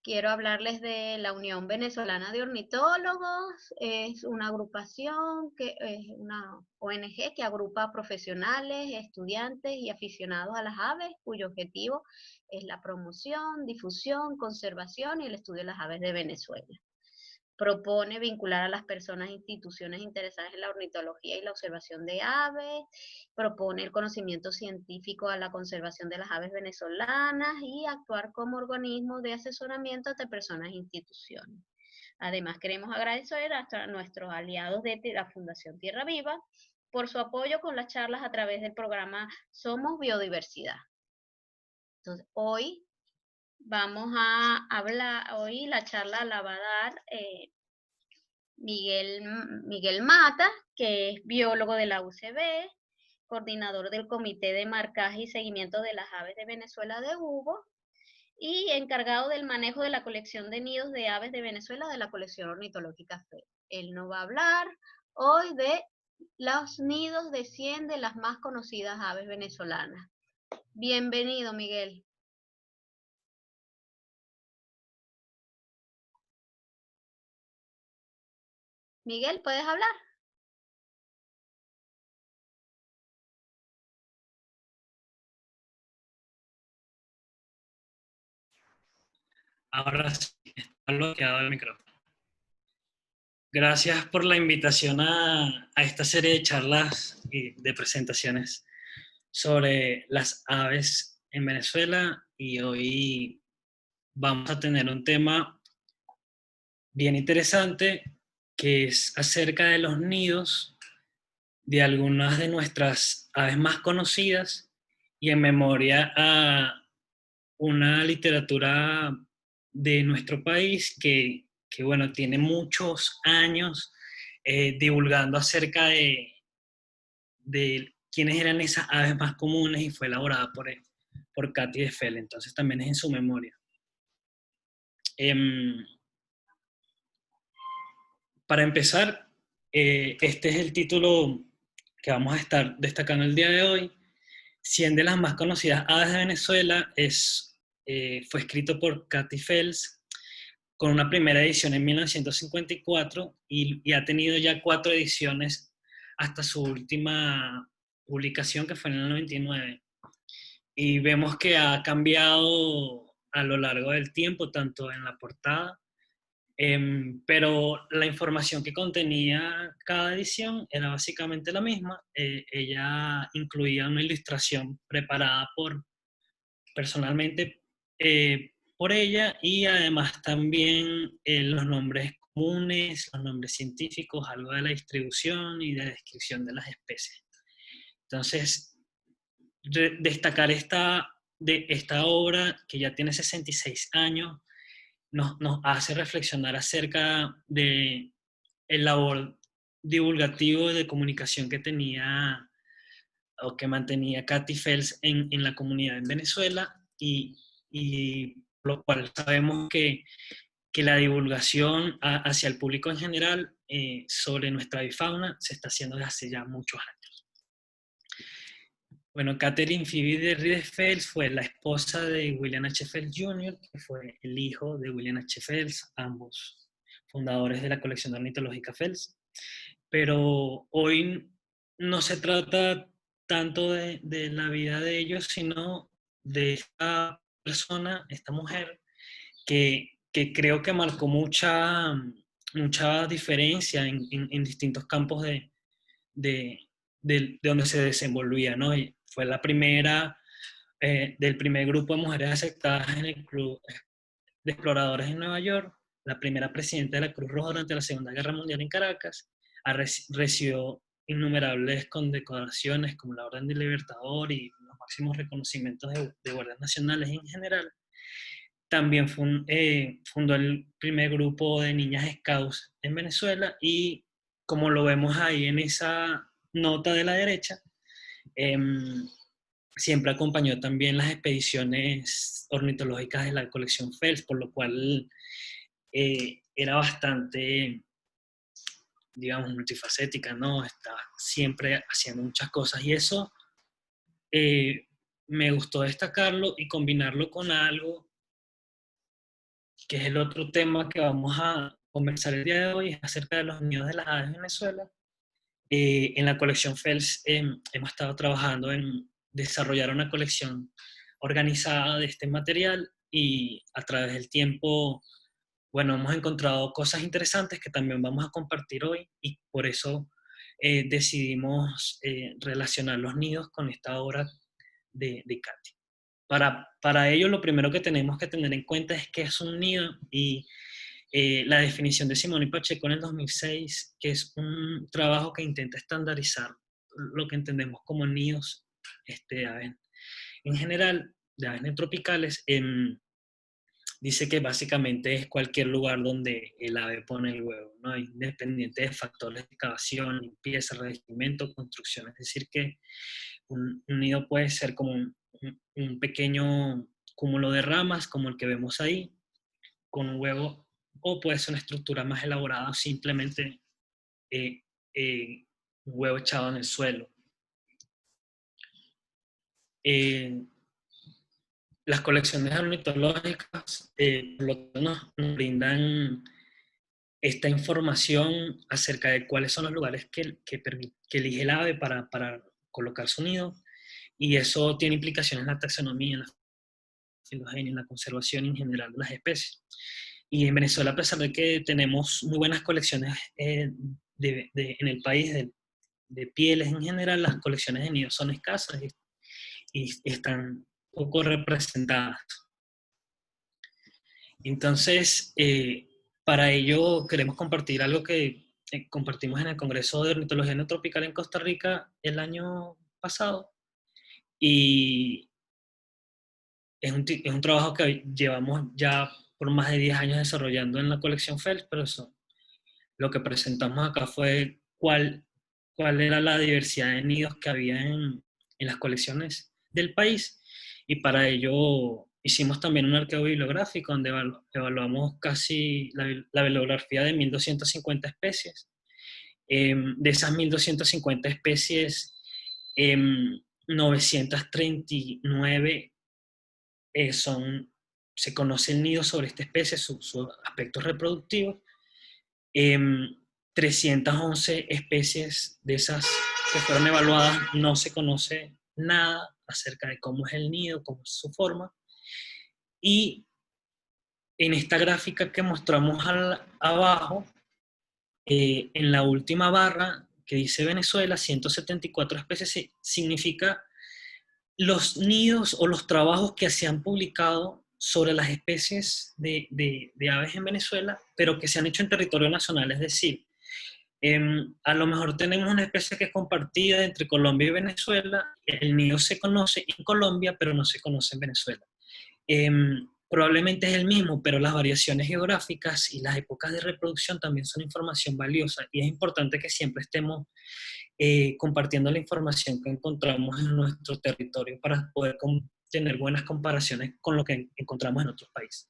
Quiero hablarles de la Unión Venezolana de Ornitólogos. Es una agrupación, que es una ONG que agrupa profesionales, estudiantes y aficionados a las aves, cuyo objetivo es la promoción, difusión, conservación y el estudio de las aves de Venezuela. Propone vincular a las personas e instituciones interesadas en la ornitología y la observación de aves, propone el conocimiento científico a la conservación de las aves venezolanas y actuar como organismo de asesoramiento ante personas e instituciones. Además, queremos agradecer a nuestros aliados de la Fundación Tierra Viva por su apoyo con las charlas a través del programa Somos Biodiversidad. Entonces, hoy vamos a hablar, hoy la charla la va a dar Miguel Mata, que es biólogo de la UCB, coordinador del Comité de Marcaje y Seguimiento de las Aves de Venezuela de Hugo, y encargado del manejo de la colección de nidos de aves de Venezuela de la colección ornitológica FED. Él nos va a hablar hoy de los nidos de 100 de las más conocidas aves venezolanas. Bienvenido, Miguel. Miguel, ¿puedes hablar? Ahora sí, está bloqueado el micrófono. Gracias por la invitación a esta serie de charlas y de presentaciones sobre las aves en Venezuela, y hoy vamos a tener un tema bien interesante que es acerca de los nidos de algunas de nuestras aves más conocidas y en memoria a una literatura de nuestro país que bueno, tiene muchos años divulgando acerca de quiénes eran esas aves más comunes, y fue elaborada por Katy de Fel, entonces también es en su memoria. Em, para empezar, este es el título que vamos a estar destacando el día de hoy. 100 de las más conocidas aves de Venezuela fue escrito por Katy Fels, con una primera edición en 1954 y ha tenido ya 4 ediciones hasta su última publicación, que fue en el 99. Y vemos que ha cambiado a lo largo del tiempo, tanto en la portada, pero la información que contenía cada edición era básicamente la misma. Ella incluía una ilustración preparada personalmente por ella, y además también los nombres comunes, los nombres científicos, algo de la distribución y de la descripción de las especies. Entonces, destacar de esta obra, que ya tiene 66 años, nos hace reflexionar acerca de el labor divulgativo de comunicación que tenía o que mantenía Katy Fels en la comunidad en Venezuela, y lo cual sabemos que la divulgación hacia el público en general sobre nuestra bifauna se está haciendo desde hace ya muchos años. Bueno, Catherine Phoebe de Riedefels fue la esposa de William H. Fels Jr., que fue el hijo de William H. Fels, ambos fundadores de la colección ornitológica Fels. Pero hoy no se trata tanto de la vida de ellos, sino de esta persona, esta mujer, que creo que marcó mucha diferencia en distintos campos de, de donde se desenvolvía, ¿no? Y fue la primera del primer grupo de mujeres aceptadas en el Club de Exploradores en Nueva York, la primera presidenta de la Cruz Roja durante la Segunda Guerra Mundial en Caracas, recibió innumerables condecoraciones como la Orden del Libertador y los máximos reconocimientos de guardias nacionales en general. También fundó el primer grupo de niñas scouts en Venezuela, y como lo vemos ahí en esa nota de la derecha, eh, siempre acompañó también las expediciones ornitológicas de la colección Fels, por lo cual era bastante, digamos, multifacética, ¿no? Estaba siempre haciendo muchas cosas, y eso me gustó destacarlo y combinarlo con algo que es el otro tema que vamos a conversar el día de hoy, es acerca de los nidos de las aves en Venezuela. En la colección Fels hemos estado trabajando en desarrollar una colección organizada de este material y a través del tiempo, bueno, hemos encontrado cosas interesantes que también vamos a compartir hoy y por eso decidimos relacionar los nidos con esta obra de Katy. Para ello, lo primero que tenemos que tener en cuenta es que es un nido y la definición de Simón y Pacheco en el 2006, que es un trabajo que intenta estandarizar lo que entendemos como nidos de aves en general, de aves neotropicales, dice que básicamente es cualquier lugar donde el ave pone el huevo, ¿no? Independiente de factores de excavación, limpieza, revestimiento, construcción. Es decir, que un nido puede ser como un pequeño cúmulo de ramas, como el que vemos ahí, con un huevo, o puede ser una estructura más elaborada, o simplemente eh, un huevo echado en el suelo. Eh, las colecciones ornitológicas por lo tanto, nos brindan esta información acerca de cuáles son los lugares que elige el ave para colocar su nido, y eso tiene implicaciones en la taxonomía, en la filogenia, en la conservación en general de las especies. Y en Venezuela, a pesar de que tenemos muy buenas colecciones en el país de pieles en general, las colecciones de nidos son escasas y están poco representadas. Entonces, para ello queremos compartir algo que compartimos en el Congreso de Ornitología Neotropical en Costa Rica el año pasado. Y es un trabajo que llevamos ya por más de 10 años desarrollando en la colección Fels, pero eso, lo que presentamos acá fue cuál era la diversidad de nidos que había en las colecciones del país. Y para ello hicimos también un arqueo bibliográfico donde evaluamos casi la bibliografía de 1.250 especies. De esas 1.250 especies, 939 se conoce el nido sobre esta especie, sus aspectos reproductivos. 311 especies de esas que fueron evaluadas no se conoce nada acerca de cómo es el nido, cómo es su forma. Y en esta gráfica que mostramos abajo, en la última barra que dice Venezuela, 174 especies, significa los nidos o los trabajos que se han publicado sobre las especies de aves en Venezuela, pero que se han hecho en territorio nacional. Es decir, a lo mejor tenemos una especie que es compartida entre Colombia y Venezuela. El nido se conoce en Colombia, pero no se conoce en Venezuela. Probablemente es el mismo, pero las variaciones geográficas y las épocas de reproducción también son información valiosa, y es importante que siempre estemos compartiendo la información que encontramos en nuestro territorio para poder tener buenas comparaciones con lo que encontramos en otros países.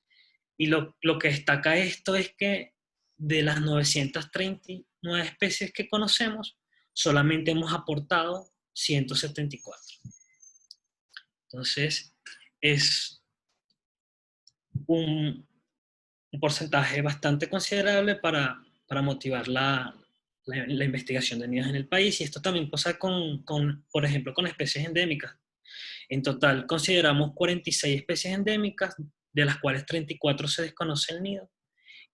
Y lo que destaca esto es que de las 939 especies que conocemos, solamente hemos aportado 174. Entonces, es un porcentaje bastante considerable para motivar la investigación de nidos en el país. Y esto también pasa por ejemplo, con especies endémicas. En total consideramos 46 especies endémicas, de las cuales 34 se desconoce el nido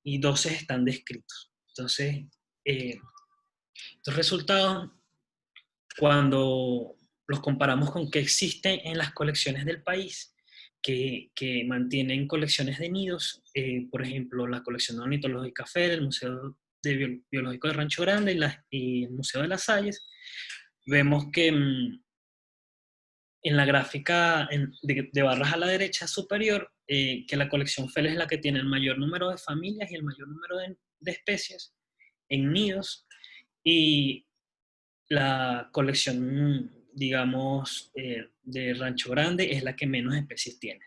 y 12 están descritos. Entonces, estos resultados, cuando los comparamos con qué existe en las colecciones del país, que mantienen colecciones de nidos, por ejemplo, la colección ornitológica FED, el Museo Biológico de Rancho Grande y el Museo de las Salles, vemos que en la gráfica de barras a la derecha superior, que la colección FEL es la que tiene el mayor número de familias y el mayor número de especies en nidos, y la colección, digamos, de Rancho Grande es la que menos especies tiene.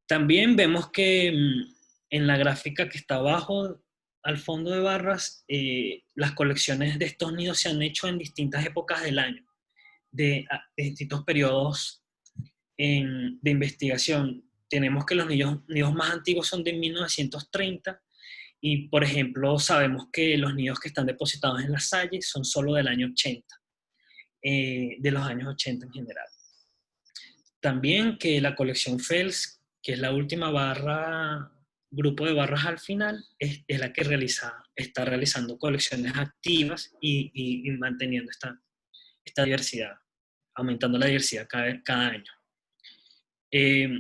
También vemos que en la gráfica que está abajo, al fondo de barras, las colecciones de estos nidos se han hecho en distintas épocas del año, de distintos periodos de investigación. tenemos que los nidos más antiguos son de 1930 y, por ejemplo, sabemos que los nidos que están depositados en las Salles son solo del año 80, de los años 80 en general. También que la colección Fels, que es la última grupo de barras al final, es la que está realizando colecciones activas y manteniendo esta diversidad, aumentando la diversidad cada año.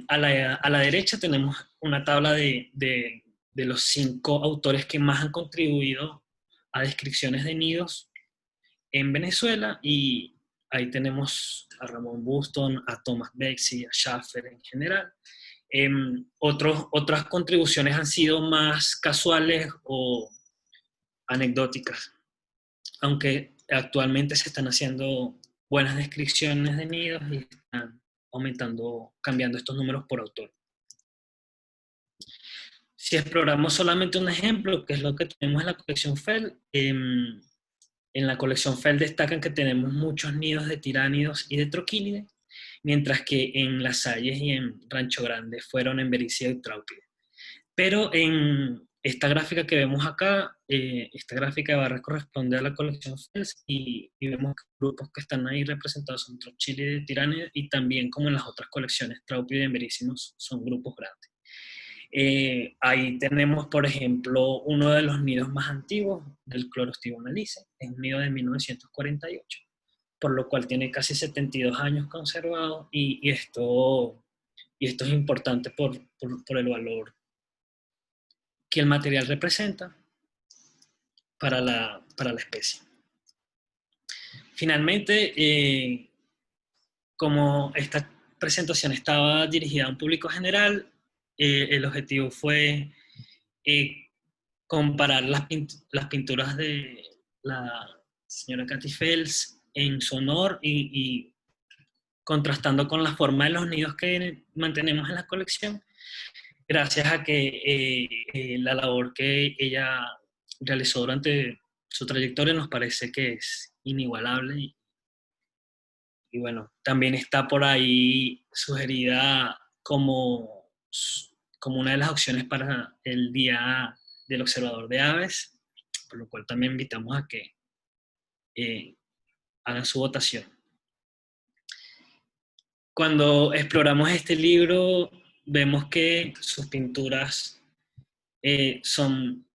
A la derecha tenemos una tabla de los 5 autores que más han contribuido a descripciones de nidos en Venezuela, y ahí tenemos a Ramón Buston, a Thomas Bexey, a Schaffer en general. Otras contribuciones han sido más casuales o anecdóticas, aunque actualmente se están haciendo buenas descripciones de nidos y están aumentando, cambiando estos números por autor. Si exploramos solamente un ejemplo, que es lo que tenemos en la colección Fell, en la colección Fell destacan que tenemos muchos nidos de tiránidos y de troquínides, mientras que en Las Salles y en Rancho Grande fueron en Embericia y Trauquide. Pero en esta gráfica que vemos acá, esta gráfica de barras corresponde a la colección Fels, y vemos que los grupos que están ahí representados son Trochili y Tiránide, y también como en las otras colecciones, Traupio y Emberísimos son grupos grandes. Ahí tenemos, por ejemplo, uno de los nidos más antiguos del Clorostibon alice, es un nido de 1948, por lo cual tiene casi 72 años conservado, y esto es importante por el valor que el material representa para la especie. Finalmente, como esta presentación estaba dirigida a un público general, el objetivo fue comparar las pinturas de la señora Cathy Fels en su honor y contrastando con la forma de los nidos que mantenemos en la colección, gracias a que la labor que ella realizó durante su trayectoria nos parece que es inigualable, y bueno, también está por ahí sugerida como una de las opciones para el Día del Observador de Aves, por lo cual también invitamos a que hagan su votación. Cuando exploramos este libro, vemos que sus pinturas son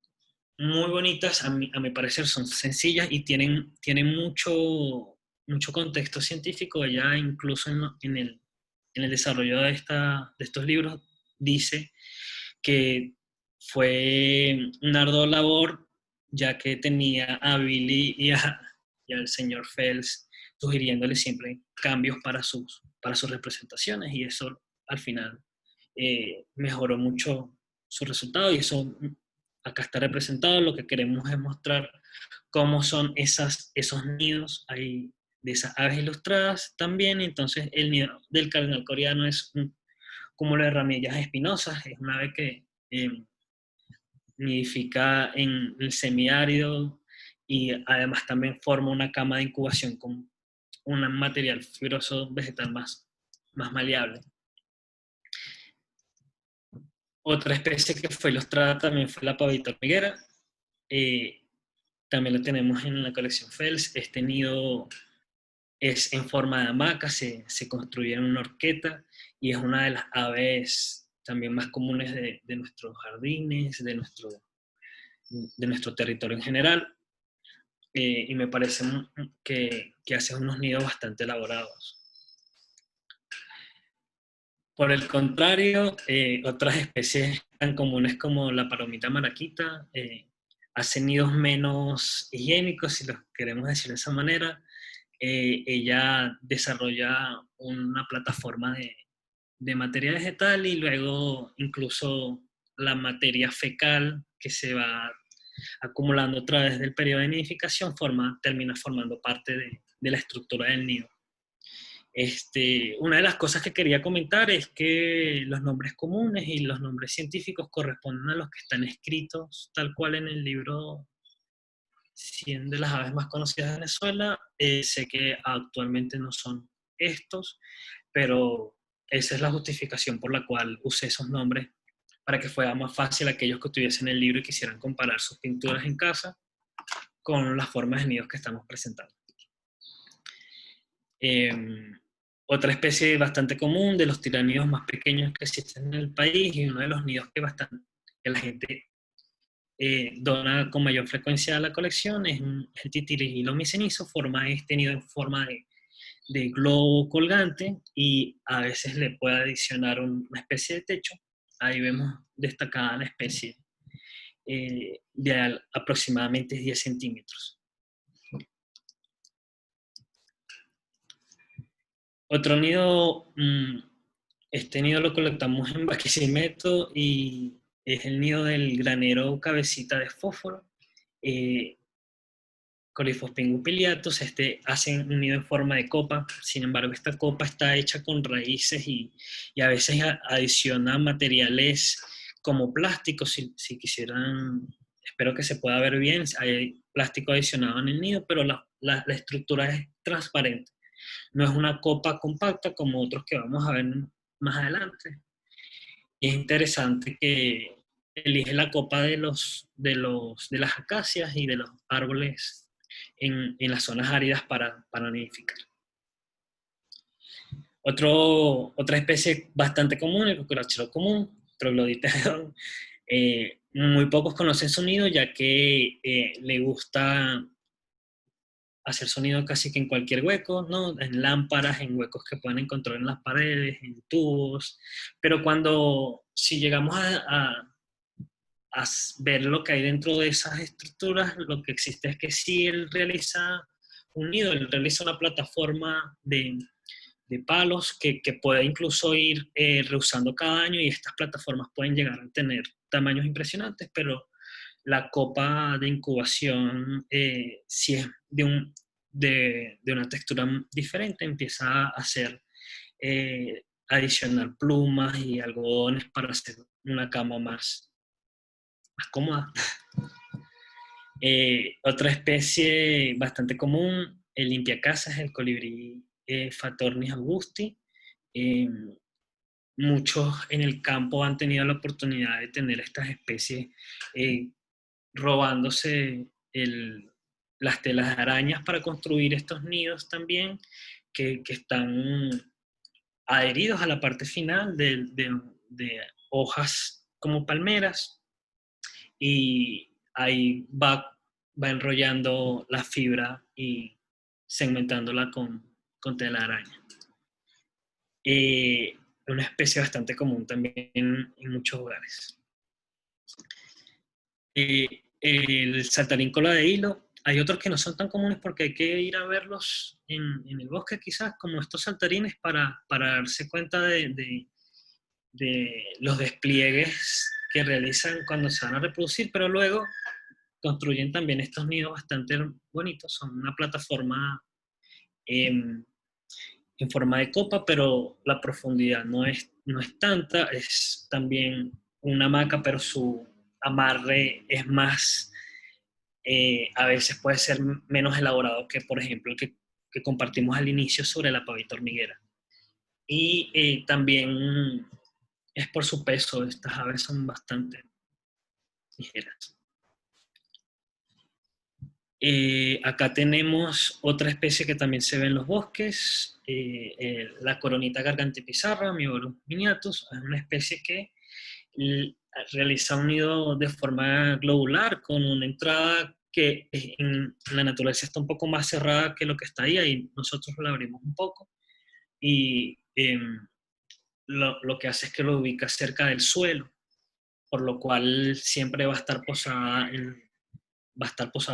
muy bonitas, a mi parecer son sencillas y tienen mucho contexto científico. Ella incluso en el desarrollo de estos libros dice que fue una ardua labor, ya que tenía a Billy y al señor Fels sugiriéndole siempre cambios para sus representaciones, y eso al final mejoró mucho su resultado, y eso acá está representado. Lo que queremos es mostrar cómo son esos nidos ahí de esas aves ilustradas también. Entonces el nido del cardenal coreano es un cúmulo de ramillas espinosas, es una ave que nidifica en el semiárido, y además también forma una cama de incubación con un material fibroso vegetal más maleable. Otra especie que fue ilustrada también fue la pavita hormiguera. También lo tenemos en la colección Fels. Este nido es en forma de hamaca, se construye en una horqueta, y es una de las aves también más comunes de nuestros jardines, de nuestro territorio en general. Y me parece que hace unos nidos bastante elaborados. Por el contrario, otras especies tan comunes como la palomita maraquita hacen nidos menos higiénicos, si lo queremos decir de esa manera. Ella desarrolla una plataforma de materia vegetal, y luego incluso la materia fecal que se va acumulando a través del periodo de nidificación termina formando parte de la estructura del nido. Una de las cosas que quería comentar es que los nombres comunes y los nombres científicos corresponden a los que están escritos tal cual en el libro 100 de las aves más conocidas de Venezuela. Sé que actualmente no son estos, pero esa es la justificación por la cual usé esos nombres, para que fuera más fácil a aquellos que tuviesen el libro y quisieran comparar sus pinturas en casa con las formas de nidos que estamos presentando. Otra especie bastante común de los tiranidos más pequeños que existen en el país, y uno de los nidos que la gente dona con mayor frecuencia a la colección, es el titirililo micenizo. Forma este nido en forma de globo colgante, y a veces le puede adicionar una especie de techo. Ahí vemos destacada la especie de aproximadamente 10 centímetros. Otro nido, este nido lo colectamos en Barquisimeto, y es el nido del granero cabecita de fósforo, Coryphospingus pileatus. Hacen un nido en forma de copa. Sin embargo, esta copa está hecha con raíces, y a veces adiciona materiales como plástico. Si quisieran, espero que se pueda ver bien, hay plástico adicionado en el nido, pero la estructura es transparente. No es una copa compacta como otros que vamos a ver más adelante. Y es interesante que elige la copa de las acacias y de los árboles en las zonas áridas para nidificar. Otra especie bastante común, el cucarachero común, Trogloditeon. Muy pocos conocen su nido, ya que le gusta hacer sonido casi que en cualquier hueco, ¿no? En lámparas, en huecos que pueden encontrar en las paredes, en tubos. Pero si llegamos a ver lo que hay dentro de esas estructuras, lo que existe es que si él realiza un nido, él realiza una plataforma de palos que puede incluso ir reusando cada año, y estas plataformas pueden llegar a tener tamaños impresionantes, pero la copa de incubación, si es de una textura diferente, empieza a hacer adicionar plumas y algodones para hacer una cama más cómoda. Otra especie bastante común, el limpiacasas, el colibrí Fatornis augusti. Muchos en el campo han tenido la oportunidad de tener estas especies robándose las telas de arañas para construir estos nidos también, que están adheridos a la parte final de hojas como palmeras, y ahí va enrollando la fibra y segmentándola con tela de araña. Una especie bastante común también en muchos lugares. El saltarín cola de hilo. Hay otros que no son tan comunes porque hay que ir a verlos en el bosque, quizás, como estos saltarines, para darse cuenta de los despliegues que realizan cuando se van a reproducir, pero luego construyen también estos nidos bastante bonitos. Son una plataforma en forma de copa, pero la profundidad no es tanta. Es también una hamaca, pero su amarre es más, a veces puede ser menos elaborado que, por ejemplo, el que compartimos al inicio sobre la pavita hormiguera. Y también es por su peso. Estas aves son bastante ligeras. Acá tenemos otra especie que también se ve en los bosques, la coronita gargantipizarra, Miobolus miniatus. Es una especie que realiza un nido de forma globular, con una entrada que en la naturaleza está un poco más cerrada que lo que está ahí, y nosotros la abrimos un poco, y lo que hace es que lo ubica cerca del suelo, por lo cual siempre va a estar posado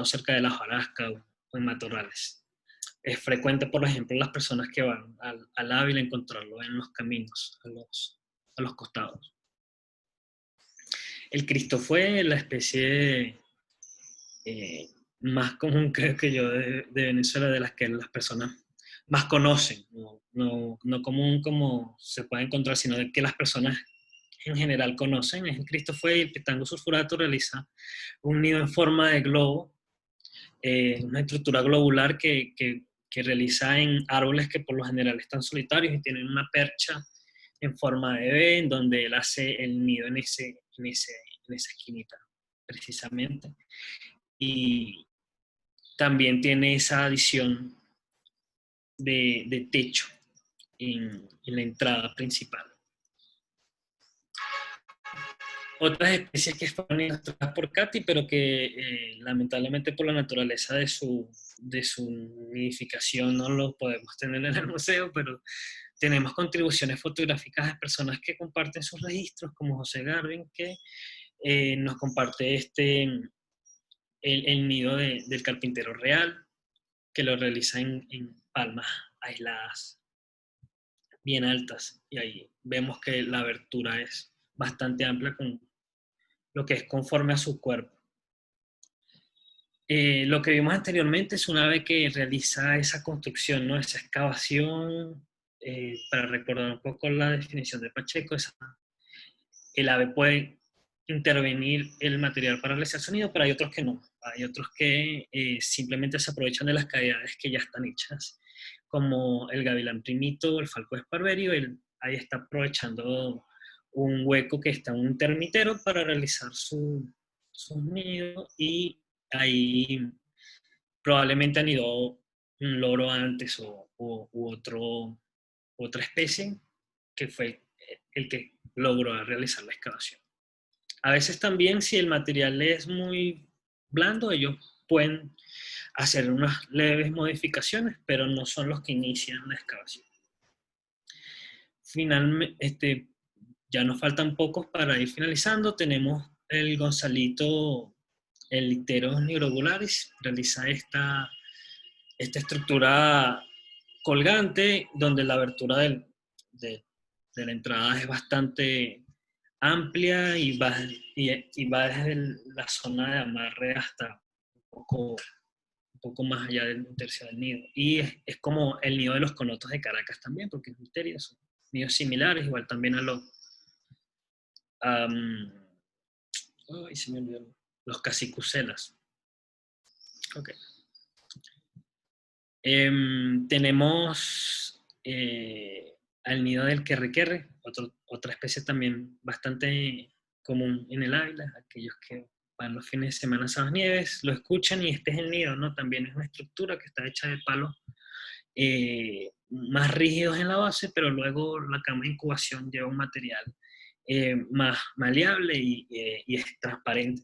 cerca de la hojarasca o en matorrales. Es frecuente, por ejemplo, las personas que van al Ávila encontrarlo en los caminos, a los costados. El Cristo fue la especie más común, creo que yo, de Venezuela, de las que las personas más conocen. No común como se puede encontrar, sino de que las personas en general conocen. Es el Cristo fue, y el Pitango sulfurato realiza un nido en forma de globo, una estructura globular que realiza en árboles que por lo general están solitarios y tienen una percha en forma de V, en donde él hace el nido en esa esquinita, precisamente. Y también tiene esa adición de techo en la entrada principal. Otras especies que fueron ilustradas por Katy, pero que lamentablemente por la naturaleza de su nidificación no lo podemos tener en el museo, pero tenemos contribuciones fotográficas de personas que comparten sus registros, como José Garvin, que nos comparte el nido del carpintero real, que lo realiza en palmas aisladas, bien altas, y ahí vemos que la abertura es bastante amplia con lo que es conforme a su cuerpo. Lo que vimos anteriormente es un ave que realiza esa construcción, ¿no? Esa excavación, para recordar un poco la definición de Pacheco, el ave puede intervenir el material para realizar sonido, pero hay otros que no. Hay otros que simplemente se aprovechan de las cavidades que ya están hechas, como el gavilán primito, el falco esparverio, ahí está aprovechando un hueco que está en un termitero para realizar su nido, y ahí probablemente anidó un loro antes otra especie que fue el que logró realizar la excavación. A veces también, si el material es muy blando, ellos pueden hacer unas leves modificaciones, pero no son los que inician la excavación. Finalmente, ya nos faltan pocos para ir finalizando. Tenemos el Gonzalito, el Icteros nigrogularis, realiza esta estructura colgante, donde la abertura de la entrada es bastante amplia y va desde la zona de amarre hasta un poco más allá del tercio del nido. Y es como el nido de los conotos de Caracas también, porque es misterio, son nidos similares, igual también a los... ay, se me olvidó. Los casicucelas. Ok. Tenemos al nido del querrequerre, otra especie también bastante común en el Ávila. Aquellos que van los fines de semana a las nieves lo escuchan, y este es el nido, ¿no? También es una estructura que está hecha de palos más rígidos en la base, pero luego la cama de incubación lleva un material más maleable y es transparente.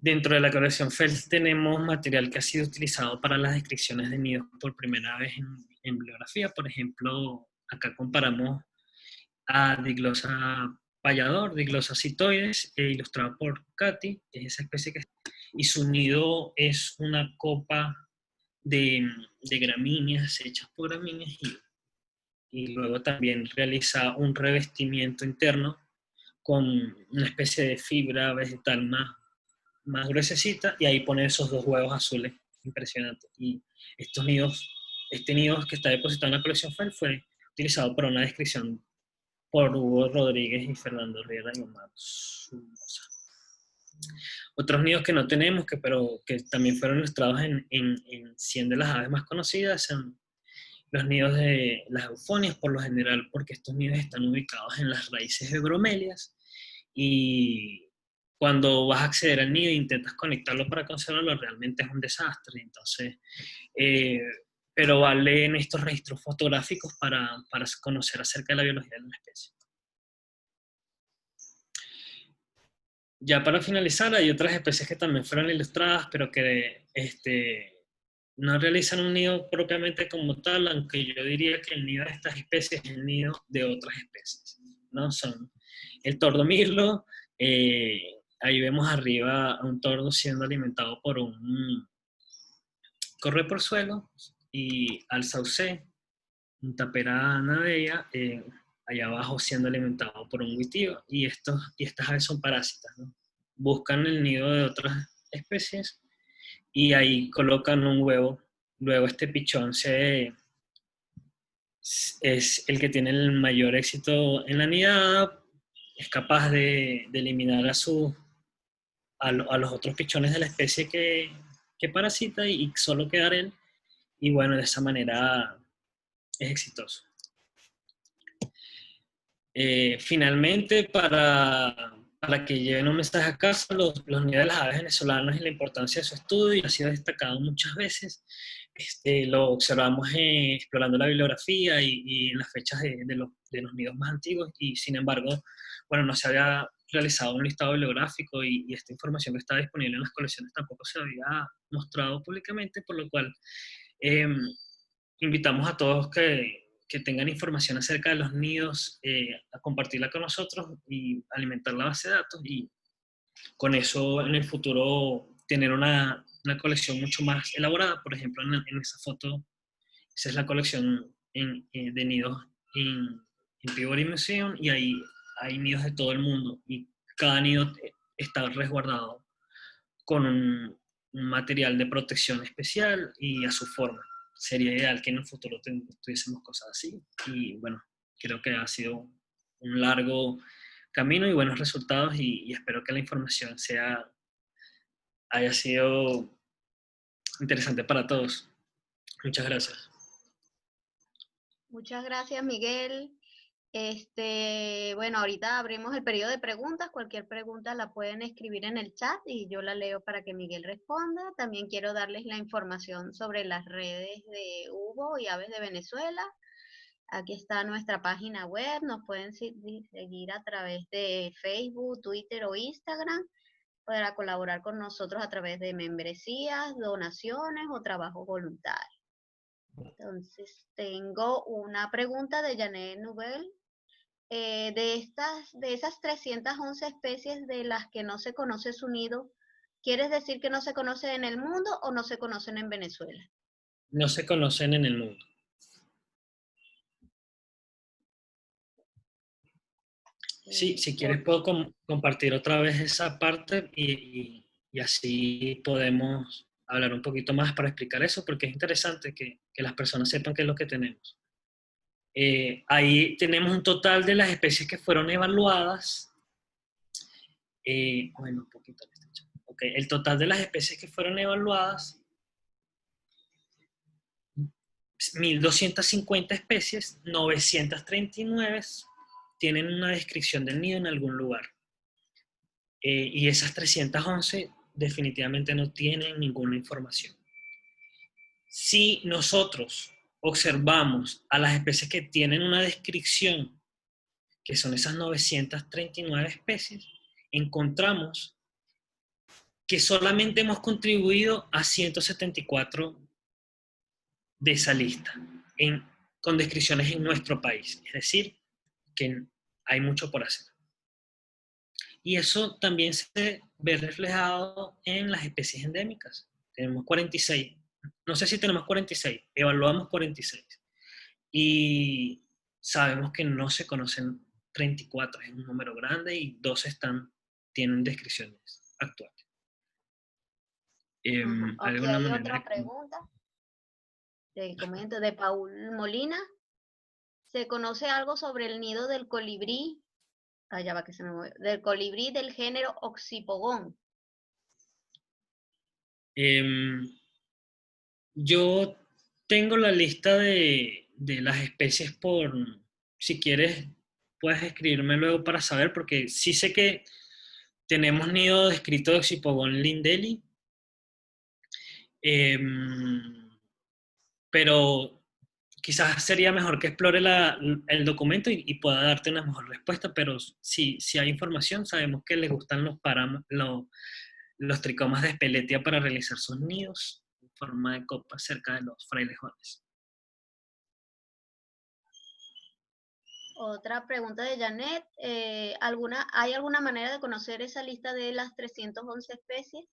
Dentro de la colección Fels tenemos material que ha sido utilizado para las descripciones de nidos por primera vez en bibliografía. Por ejemplo, acá comparamos a Diglosa payador, Diglosa citoides, ilustrado por Katy, que es esa especie y su nido es una copa de gramíneas hechas por gramíneas, y luego también realiza un revestimiento interno con una especie de fibra vegetal más gruesecita, y ahí pone esos dos huevos azules impresionantes. Y este nido que está depositado en la colección fue utilizado para una descripción por Hugo Rodríguez y Fernando Riera y Omar Somoza. Otros nidos que no tenemos, pero que también fueron ilustrados en 100 de las aves más conocidas, son los nidos de las eufonias, por lo general, porque estos nidos están ubicados en las raíces de bromelias, y cuando vas a acceder al nido e intentas conectarlo para conservarlo, realmente es un desastre. Entonces, pero valen estos registros fotográficos para conocer acerca de la biología de la especie. Ya para finalizar, hay otras especies que también fueron ilustradas, pero que no realizan un nido propiamente como tal, aunque yo diría que el nido de estas especies es el nido de otras especies, ¿no? Son el tordo mirlo, ahí vemos arriba a un tordo siendo alimentado por un corre por suelo, y al saucé, un tapera navella, allá abajo siendo alimentado por un huitío, y estas aves son parásitas, ¿no? Buscan el nido de otras especies y ahí colocan un huevo. Luego este pichón es el que tiene el mayor éxito en la nidada, es capaz de eliminar a los otros pichones de la especie que parasita, y solo quedar él, y bueno, de esa manera es exitoso. Finalmente, para que lleven un mensaje a casa, los nidos de las aves venezolanas y la importancia de su estudio ha sido destacado muchas veces. Lo observamos explorando la bibliografía y en las fechas de los nidos más antiguos, y sin embargo, bueno, no se había realizado un listado bibliográfico, y esta información que estaba disponible en las colecciones tampoco se había mostrado públicamente, por lo cual eh, invitamos a todos que tengan información acerca de los nidos, a compartirla con nosotros y alimentar la base de datos, y con eso en el futuro tener una colección mucho más elaborada. Por ejemplo, en esa foto, esa es la colección de nidos en Peabody Museum, y ahí hay nidos de todo el mundo, y cada nido está resguardado con un material de protección especial y a su forma. Sería ideal que en el futuro tuviésemos cosas así. Y bueno, creo que ha sido un largo camino y buenos resultados, y espero que la información haya sido interesante para todos. Muchas gracias. Muchas gracias, Miguel. Bueno, ahorita abrimos el periodo de preguntas. Cualquier pregunta la pueden escribir en el chat y yo la leo para que Miguel responda. También quiero darles la información sobre las redes de Hugo y Aves de Venezuela. Aquí está nuestra página web. Nos pueden seguir a través de Facebook, Twitter o Instagram para colaborar con nosotros a través de membresías, donaciones o trabajo voluntario. Entonces, tengo una pregunta de Janet Nubel. De esas 311 especies de las que no se conoce su nido, ¿quieres decir que no se conocen en el mundo o no se conocen en Venezuela? No se conocen en el mundo. Sí, si quieres puedo compartir otra vez esa parte, y así podemos hablar un poquito más para explicar eso, porque es interesante que las personas sepan qué es lo que tenemos. Ahí tenemos un total de las especies que fueron evaluadas. Bueno, un poquito. Okay, el total de las especies que fueron evaluadas, 1.250 especies, 939 tienen una descripción del nido en algún lugar. Y esas 311 definitivamente no tienen ninguna información. Si nosotros observamos a las especies que tienen una descripción, que son esas 939 especies, encontramos que solamente hemos contribuido a 174 de esa lista, con descripciones en nuestro país. Es decir, que hay mucho por hacer. Y eso también se ve reflejado en las especies endémicas. Tenemos 46. No sé si tenemos 46, evaluamos 46. Y sabemos que no se conocen 34, es un número grande, y 12 tienen descripciones actuales. Aquí hay otra pregunta. Te comento, de Paul Molina. ¿Se conoce algo sobre el nido del colibrí? Ya va que se me mueve. Del colibrí del género Oxipogón. Yo tengo la lista de las especies si quieres, puedes escribirme luego para saber, porque sí sé que tenemos nido descrito de Oxipogón lindeli, pero quizás sería mejor que explore el documento y pueda darte una mejor respuesta, pero si hay información, sabemos que les gustan los tricomas de Speletia para realizar sus nidos en forma de copa cerca de los frailejones. Otra pregunta de Janet. ¿Hay alguna manera de conocer esa lista de las 311 especies?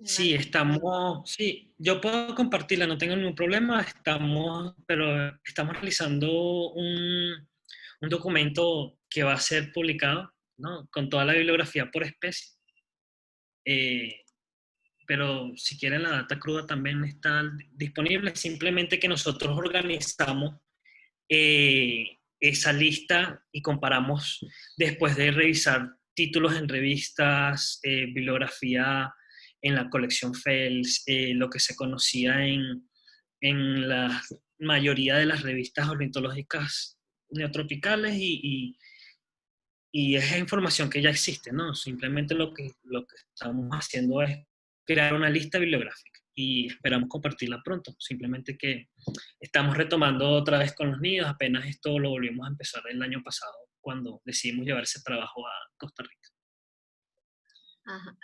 Sí, sí, yo puedo compartirla, no tengo ningún problema, pero estamos realizando un documento que va a ser publicado, ¿no?, con toda la bibliografía por especie. Pero si quieren la data cruda también está disponible, simplemente que nosotros organizamos esa lista y comparamos después de revisar títulos en revistas, bibliografía en la colección Fels, lo que se conocía en la mayoría de las revistas ornitológicas neotropicales y es información que ya existe, ¿no? Simplemente lo que estamos haciendo es crear una lista bibliográfica y esperamos compartirla pronto. Simplemente que estamos retomando otra vez con los nidos, apenas esto lo volvimos a empezar el año pasado, cuando decidimos llevar ese trabajo a Costa Rica. Ajá.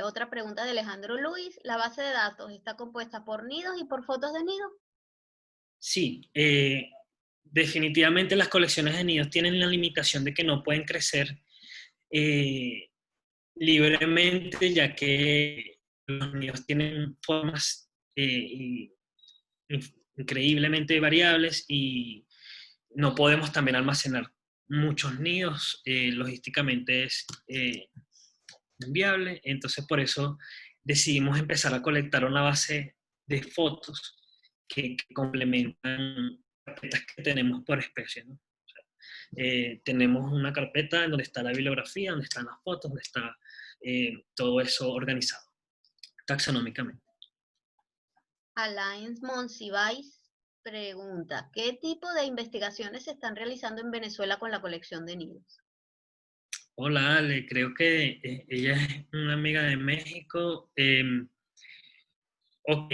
Otra pregunta de Alejandro Luis. ¿La base de datos está compuesta por nidos y por fotos de nidos? Sí, definitivamente las colecciones de nidos tienen la limitación de que no pueden crecer eh, libremente, ya que los nidos tienen formas increíblemente variables y no podemos también almacenar muchos nidos, logísticamente es inviable, entonces por eso decidimos empezar a colectar una base de fotos que complementan carpetas que tenemos por especie, ¿no? Tenemos una carpeta en donde está la bibliografía, donde están las fotos, donde está todo eso organizado taxonómicamente. Alain Monsiváis pregunta, ¿qué tipo de investigaciones se están realizando en Venezuela con la colección de nidos? Hola Ale, creo que ella es una amiga de México. Ok,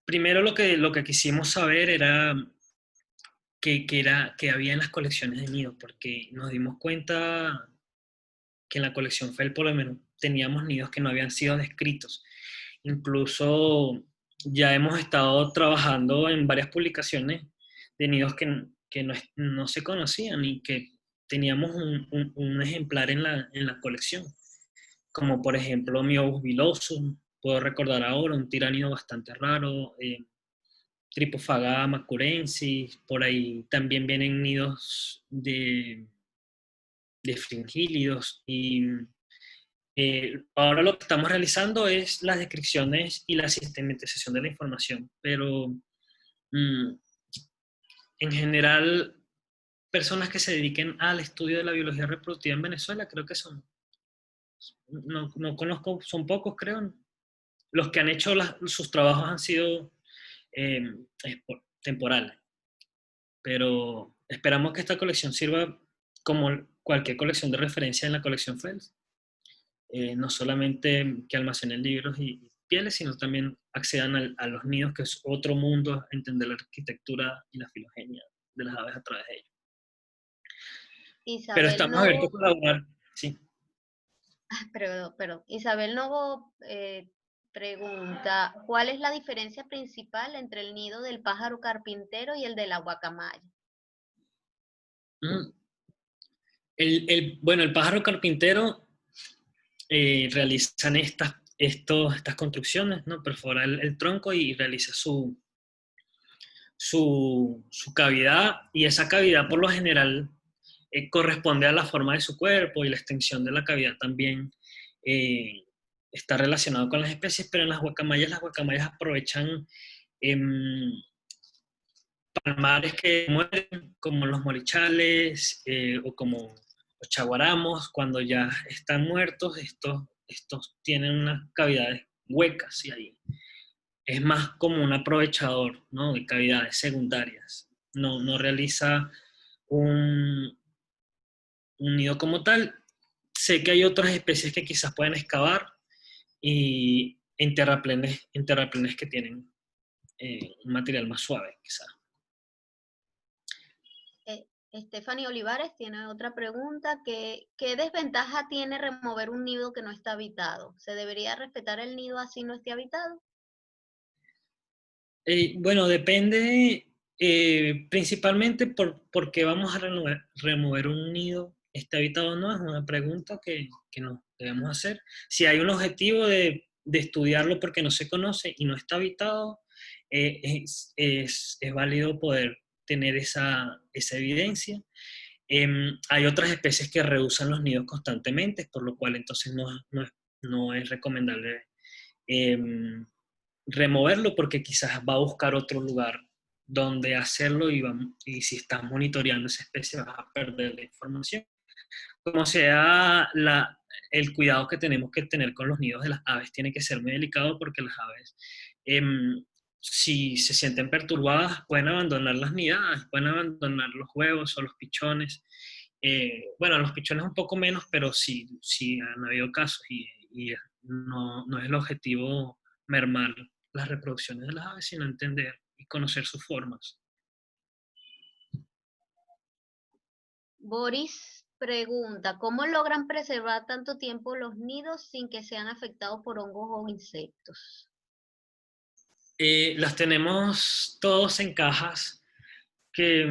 primero lo que quisimos saber era qué había en las colecciones de nidos, porque nos dimos cuenta que en la colección FEL por lo menos teníamos nidos que no habían sido descritos. Incluso ya hemos estado trabajando en varias publicaciones de nidos que no se conocían y que teníamos un ejemplar en la colección, como por ejemplo Miobus vilosum, puedo recordar ahora, un tiránido bastante raro, Trypophagama macurensis, por ahí también vienen nidos de fringílidos y ahora lo que estamos realizando es las descripciones y la sistematización de la información, pero mm, en general, personas que se dediquen al estudio de la biología reproductiva en Venezuela, creo que no conozco, son pocos, creo. Los que han hecho sus trabajos han sido eh, temporales, pero esperamos que esta colección sirva como cualquier colección de referencia en la colección FELS. No solamente que almacenen libros y pieles, sino también accedan a los nidos, que es otro mundo, entender la arquitectura y la filogenia de las aves a través de ellos. Pero Isabel estamos abiertos a Novo, colaborar, sí. perdón, Isabel Novo pregunta, ¿cuál es la diferencia principal entre el nido del pájaro carpintero y el de la guacamaya? Mm. Bueno, el pájaro carpintero realizan estas construcciones, ¿no? Perfora el tronco y realiza su cavidad, y esa cavidad por lo general corresponde a la forma de su cuerpo, y la extensión de la cavidad también eh, está relacionado con las especies, pero en las guacamayas aprovechan em, palmares que mueren, como los morichales o como los chaguaramos. Cuando ya están muertos, estos tienen unas cavidades huecas y ahí es más como un aprovechador, ¿no? De cavidades secundarias. No realiza un, un nido como tal. Sé que hay otras especies que quizás pueden excavar y en terraplenes que tienen un material más suave, quizás. Stephanie Olivares tiene otra pregunta, ¿qué desventaja tiene remover un nido que no está habitado? ¿Se debería respetar el nido así no esté habitado? Bueno, depende principalmente por qué vamos a remover un nido. ¿Está habitado o no? Es una pregunta que nos debemos hacer. Si hay un objetivo de estudiarlo porque no se conoce y no está habitado, es válido poder tener esa evidencia. Hay otras especies que rehusan los nidos constantemente, por lo cual entonces no es recomendable em, removerlo, porque quizás va a buscar otro lugar donde hacerlo, y si estás monitoreando esa especie vas a perder la información. Como sea, el cuidado que tenemos que tener con los nidos de las aves tiene que ser muy delicado, porque las aves si se sienten perturbadas, pueden abandonar las nidadas, pueden abandonar los huevos o los pichones. Bueno, los pichones un poco menos, pero sí han habido casos y no es el objetivo mermar las reproducciones de las aves, sino entender y conocer sus formas. Boris pregunta, ¿cómo logran preservar tanto tiempo los nidos sin que sean afectados por hongos o insectos? Las tenemos todos en cajas que,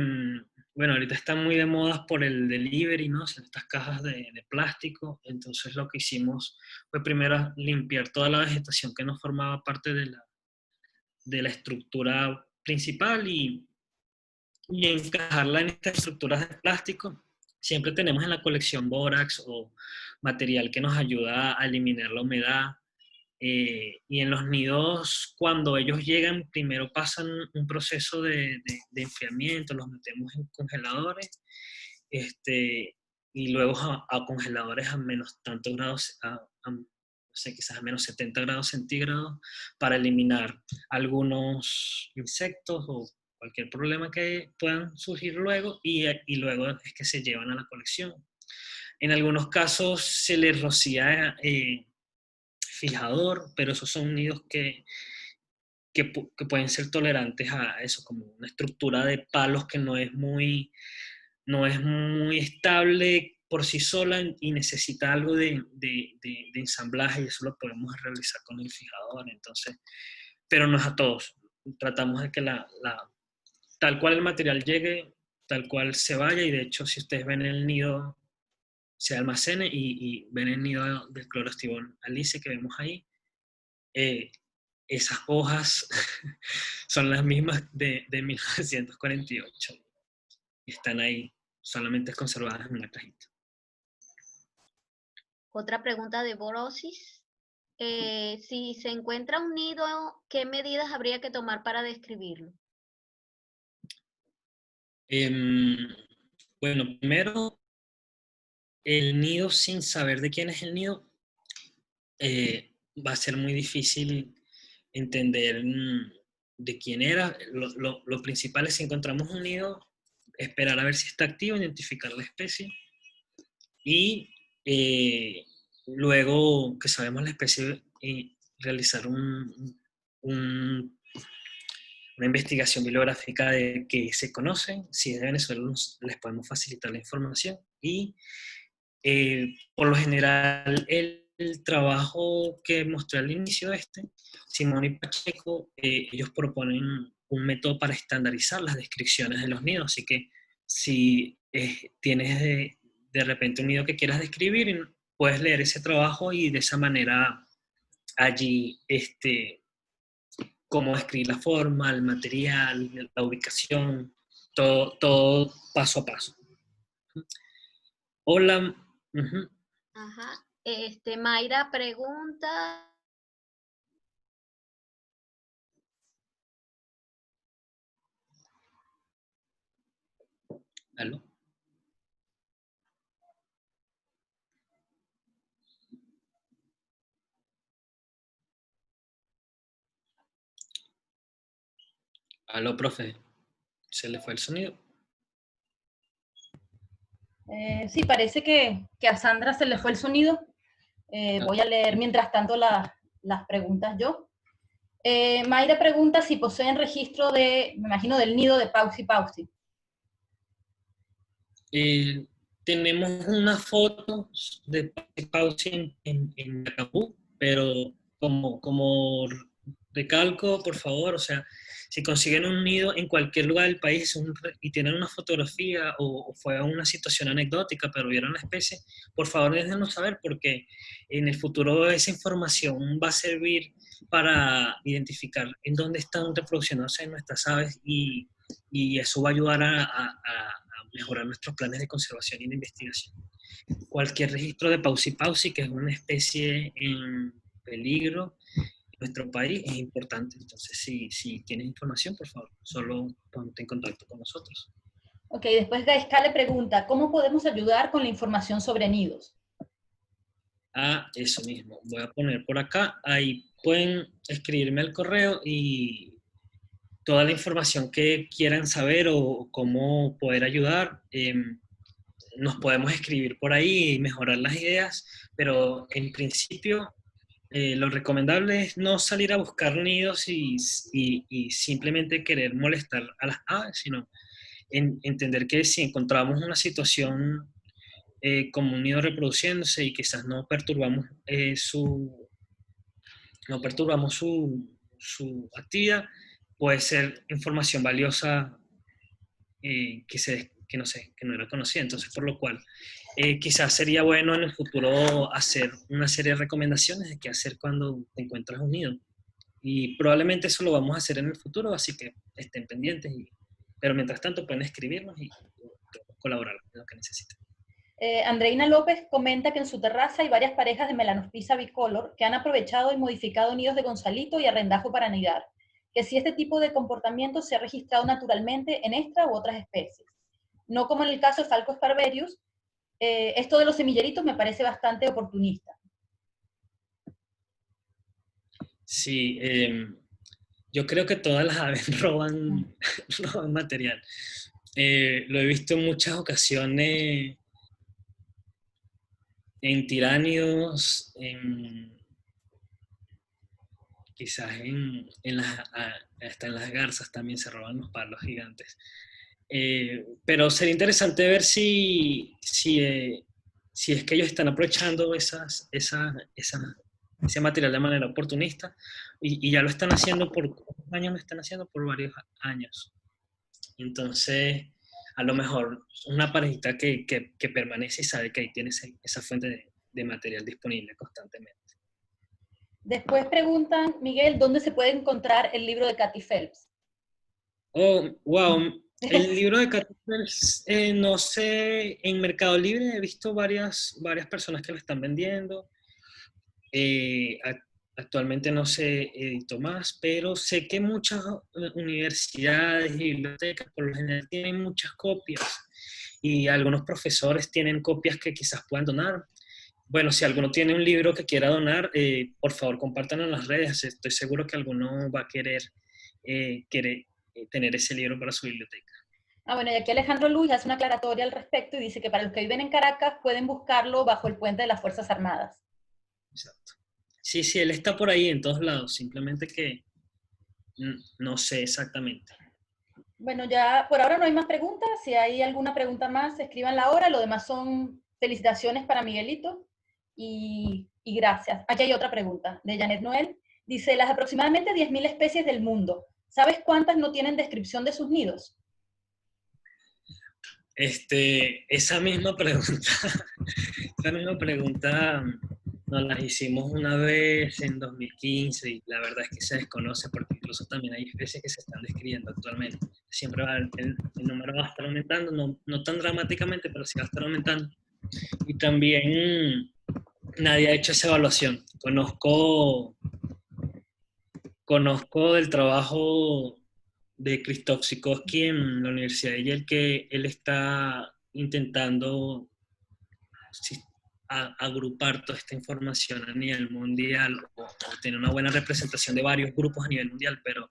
bueno, ahorita están muy de moda por el delivery, ¿no? O sea, estas cajas de plástico. Entonces lo que hicimos fue primero limpiar toda la vegetación que no formaba parte de la estructura principal y encajarla en estas estructuras de plástico. Siempre tenemos en la colección bórax o material que nos ayuda a eliminar la humedad. Y en los nidos, cuando ellos llegan, primero pasan un proceso de enfriamiento, los metemos en congeladores, y luego a congeladores a menos tantos grados, no sé, quizás a menos 70 grados centígrados, para eliminar algunos insectos o cualquier problema que puedan surgir luego, y luego es que se llevan a la colección. En algunos casos se les rocía fijador, pero esos son nidos que pueden ser tolerantes a eso, como una estructura de palos que no es muy estable por sí sola y necesita algo de ensamblaje, y eso lo podemos realizar con el fijador. Entonces, pero no es a todos. Tratamos de que tal cual el material llegue, tal cual se vaya, y de hecho, si ustedes ven el nido, se almacene y ven el nido del clorostibón alice que vemos ahí, eh, esas hojas son las mismas de 1948. Y están ahí, solamente conservadas en una cajita. Otra pregunta de Borosis. Si se encuentra un nido, ¿qué medidas habría que tomar para describirlo? Bueno, primero, el nido, sin saber de quién es el nido, va a ser muy difícil entender de quién era. Lo principal es, si encontramos un nido, esperar a ver si está activo, identificar la especie, y luego que sabemos la especie, realizar una investigación bibliográfica de que se conocen. Si es de Venezuela, les podemos facilitar la información. Y por lo general, el trabajo que mostré al inicio Simón y Pacheco, ellos proponen un método para estandarizar las descripciones de los nidos. Así que si tienes de repente un nido que quieras describir, puedes leer ese trabajo y de esa manera allí cómo describir la forma, el material, la ubicación, todo paso a paso. Hola. Uh-huh. Ajá. Mayra pregunta. ¿Aló? ¿Aló, profe? ¿Se le fue el sonido? Sí, parece que a Sandra se le fue el sonido. Voy a leer mientras tanto las preguntas yo. Mayra pregunta si poseen registro me imagino, del nido de Pauci Pauci. Tenemos unas fotos de Pauci en Acapú, pero como recalco, por favor, o sea, si consiguen un nido en cualquier lugar del país y tienen una fotografía o fue una situación anecdótica, pero vieron la especie, por favor déjenos saber, porque en el futuro esa información va a servir para identificar en dónde están reproduciéndose nuestras aves, y eso va a ayudar a mejorar nuestros planes de conservación y de investigación. Cualquier registro de Pauci, que es una especie en peligro en nuestro país, es importante. Entonces, si tienes información, por favor, solo ponte en contacto con nosotros. Ok, después Gaisca le pregunta, ¿cómo podemos ayudar con la información sobre nidos? Eso mismo. Voy a poner por acá. Ahí pueden escribirme al correo y toda la información que quieran saber o cómo poder ayudar. Nos podemos escribir por ahí y mejorar las ideas, pero en principio lo recomendable es no salir a buscar nidos y simplemente querer molestar a las aves, sino entender que si encontramos una situación como un nido reproduciéndose y quizás no perturbamos su actividad, puede ser información valiosa que no sé, que no era conocida. Entonces, por lo cual, quizás sería bueno en el futuro hacer una serie de recomendaciones de qué hacer cuando te encuentras un nido. Y probablemente eso lo vamos a hacer en el futuro, así que estén pendientes. Pero mientras tanto pueden escribirnos y colaborar en lo que necesiten. Andreina López comenta que en su terraza hay varias parejas de Melanospisa bicolor que han aprovechado y modificado nidos de gonzalito y arrendajo para anidar, que si este tipo de comportamiento se ha registrado naturalmente en esta u otras especies. No como en el caso de Falco sparverius, esto de los semilleritos me parece bastante oportunista. Sí, yo creo que todas las aves roban material. Lo he visto en muchas ocasiones en tiránidos, quizás hasta en las garzas también se roban los palos gigantes. Pero sería interesante ver si es que ellos están aprovechando ese material de manera oportunista y ya lo están haciendo por ¿cuántos años lo están haciendo? Por varios años. Entonces, a lo mejor una parejita que permanece y sabe que ahí tiene esa fuente de material disponible constantemente. Después preguntan, Miguel, ¿dónde se puede encontrar el libro de Katy Phelps? Oh, wow. El libro de Katy Phelps, no sé, en Mercado Libre he visto varias personas que lo están vendiendo. Actualmente no se editó más, pero sé que muchas universidades y bibliotecas por lo general tienen muchas copias y algunos profesores tienen copias que quizás puedan donar. Bueno, si alguno tiene un libro que quiera donar, por favor compártanlo en las redes. Estoy seguro que alguno va a querer tener ese libro para su biblioteca. Bueno, y aquí Alejandro Luis hace una aclaratoria al respecto y dice que para los que viven en Caracas pueden buscarlo bajo el puente de las Fuerzas Armadas. Exacto. Sí, él está por ahí en todos lados, simplemente que no sé exactamente. Bueno, ya por ahora no hay más preguntas. Si hay alguna pregunta más, escríbanla ahora. Lo demás son felicitaciones para Miguelito y gracias. Aquí hay otra pregunta de Janet Noel. Dice, las aproximadamente 10.000 especies del mundo, ¿sabes cuántas no tienen descripción de sus nidos? Esa misma pregunta nos la hicimos una vez en 2015 y la verdad es que se desconoce porque incluso también hay especies que se están describiendo actualmente. Siempre el número va a estar aumentando, no tan dramáticamente, pero sí va a estar aumentando. Y también nadie ha hecho esa evaluación. Conozco del trabajo de Krzysztof Sikorski en la Universidad de Yale, que él está intentando agrupar toda esta información a nivel mundial o tener una buena representación de varios grupos a nivel mundial, pero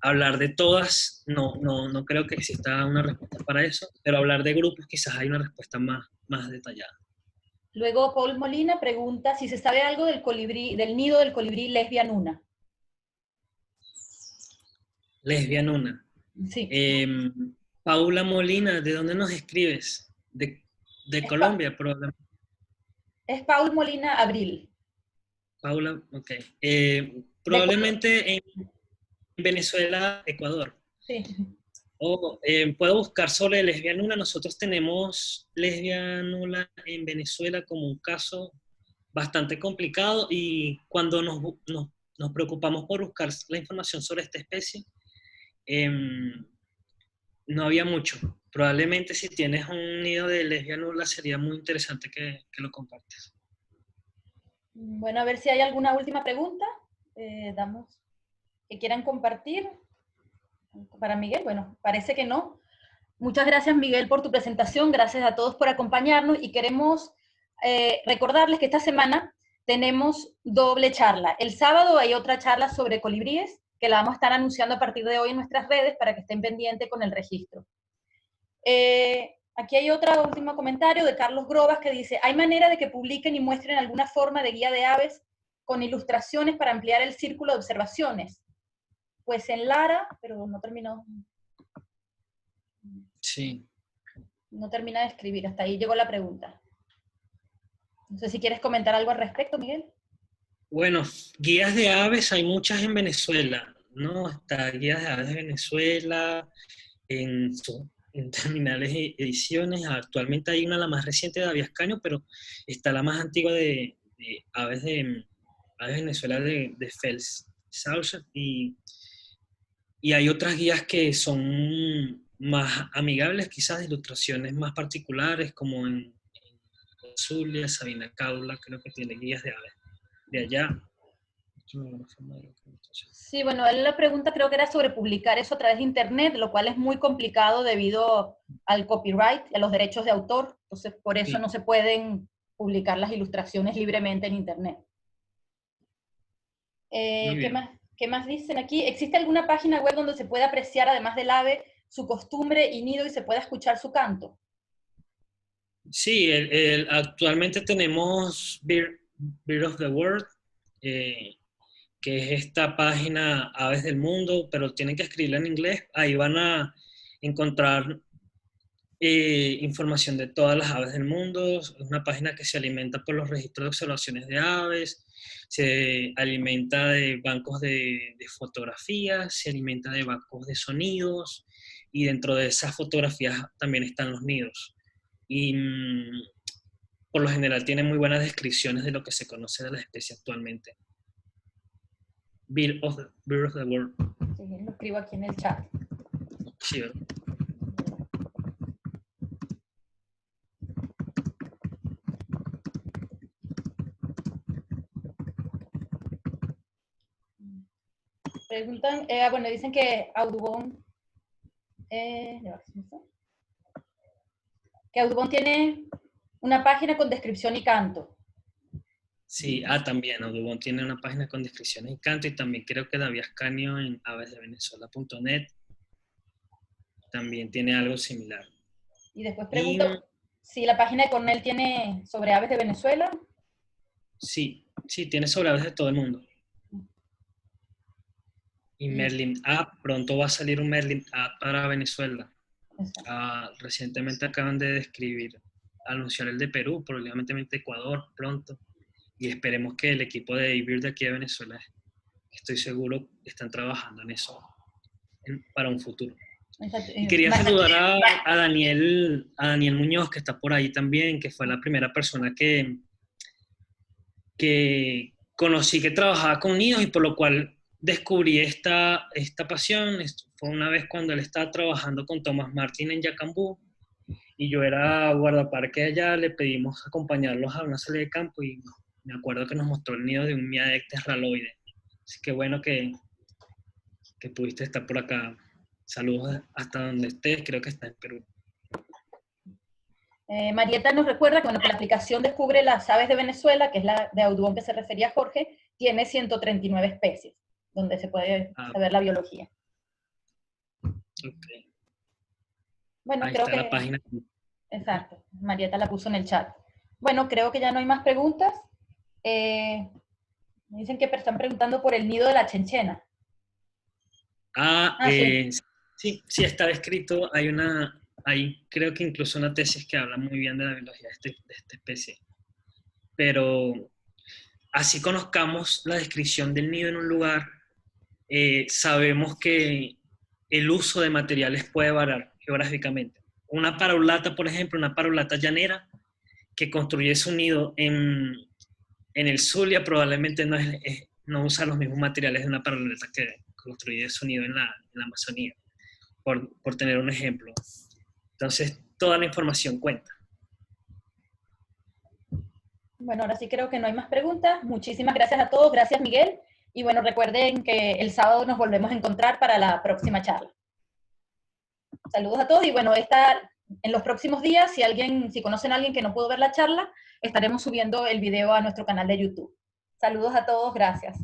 hablar de todas, no creo que exista una respuesta para eso, pero hablar de grupos quizás hay una respuesta más detallada. Luego Paul Molina pregunta si se sabe algo del nido del colibrí Lesbia nuna. Lesbia nuna. Sí. Paula Molina, ¿de dónde nos escribes? De Colombia, probablemente. Es Paul Molina Abril. Paula, ok. Probablemente en Venezuela, Ecuador. Sí. Puedo buscar sobre lesbia nula. Nosotros tenemos lesbia nula en Venezuela como un caso bastante complicado y cuando nos preocupamos por buscar la información sobre esta especie, no había mucho. Probablemente si tienes un nido de lesbia nula sería muy interesante que lo compartas. Bueno, a ver si hay alguna última pregunta. Que quieran compartir. Para Miguel, bueno, parece que no. Muchas gracias, Miguel, por tu presentación. Gracias a todos por acompañarnos y queremos recordarles que esta semana tenemos doble charla. El sábado hay otra charla sobre colibríes que la vamos a estar anunciando a partir de hoy en nuestras redes para que estén pendientes con el registro. Aquí hay otro último comentario de Carlos Grobas que dice, ¿hay manera de que publiquen y muestren alguna forma de guía de aves con ilustraciones para ampliar el círculo de observaciones? Pues en Lara, pero no terminó. Sí. No termina de escribir, hasta ahí llegó la pregunta. No sé si quieres comentar algo al respecto, Miguel. Bueno, guías de aves hay muchas en Venezuela, ¿no? Está guías de aves de Venezuela, en terminales ediciones. Actualmente hay una, la más reciente de Aviascaño, pero está la más antigua de aves de Venezuela de Fels Saucer, y hay otras guías que son más amigables, quizás de ilustraciones más particulares, como en Zulia, Sabina Caula, creo que tiene guías de aves de allá. Sí, bueno, él la pregunta creo que era sobre publicar eso a través de internet, lo cual es muy complicado debido al copyright, a los derechos de autor, entonces por eso no se pueden publicar las ilustraciones libremente en internet. ¿Qué más dicen aquí? ¿Existe alguna página web donde se pueda apreciar, además del ave, su costumbre y nido y se pueda escuchar su canto? Sí, actualmente tenemos Bird of the World, que es esta página Aves del Mundo, pero tienen que escribirla en inglés. Ahí van a encontrar información de todas las aves del mundo. Es una página que se alimenta por los registros de observaciones de aves, se alimenta de bancos de fotografías, se alimenta de bancos de sonidos, y dentro de esas fotografías también están los nidos. Y por lo general tiene muy buenas descripciones de lo que se conoce de la especie actualmente. Bird of the World. Sí, lo escribo aquí en el chat. Sí, ¿verdad? Preguntan, bueno, dicen que Audubon, que Audubon tiene una página con descripción y canto. Sí, también Audubon tiene una página con descripciones y canto, y también creo que David Ascanio en avesdevenezuela.net también tiene algo similar. Y después pregunto si la página de Cornell tiene sobre aves de Venezuela. Sí, tiene sobre aves de todo el mundo. Y Merlin App, pronto va a salir un Merlin App para Venezuela. Recientemente acaban de anunciar el de Perú, probablemente Ecuador pronto. Y esperemos que el equipo de eBird de aquí de Venezuela, estoy seguro, están trabajando en eso para un futuro. Y quería saludar a Daniel Muñoz, que está por ahí también, que fue la primera persona que conocí que trabajaba con nidos, y por lo cual descubrí esta pasión. Fue una vez cuando él estaba trabajando con Thomas Martin en Yacambú, y yo era guardaparque allá. Le pedimos acompañarlos a una salida de campo, y me acuerdo que nos mostró el nido de un Miadectes raloide. Así que bueno que pudiste estar por acá. Saludos hasta donde estés, creo que está en Perú. Marieta nos recuerda que, bueno, que la aplicación Descubre las Aves de Venezuela, que es la de Audubon que se refería Jorge, tiene 139 especies, donde se puede saber la biología. Ok. Bueno, ahí creo está que... la página. Exacto, Marieta la puso en el chat. Bueno, creo que ya no hay más preguntas. Me dicen que están preguntando por el nido de la chenchena. Sí, está descrito. Hay creo que incluso una tesis que habla muy bien de la biología de esta especie. Pero así conozcamos la descripción del nido en un lugar, sabemos que el uso de materiales puede variar geográficamente. Una parulata, por ejemplo, una parulata llanera que construye su nido en el Zulia, probablemente no usa los mismos materiales de una parulata que construye su nido en la Amazonía, por tener un ejemplo. Entonces, toda la información cuenta. Bueno, ahora sí creo que no hay más preguntas. Muchísimas gracias a todos. Gracias, Miguel. Y bueno, recuerden que el sábado nos volvemos a encontrar para la próxima charla. Saludos a todos. Y bueno, en los próximos días, si conocen a alguien que no pudo ver la charla, estaremos subiendo el video a nuestro canal de YouTube. Saludos a todos. Gracias.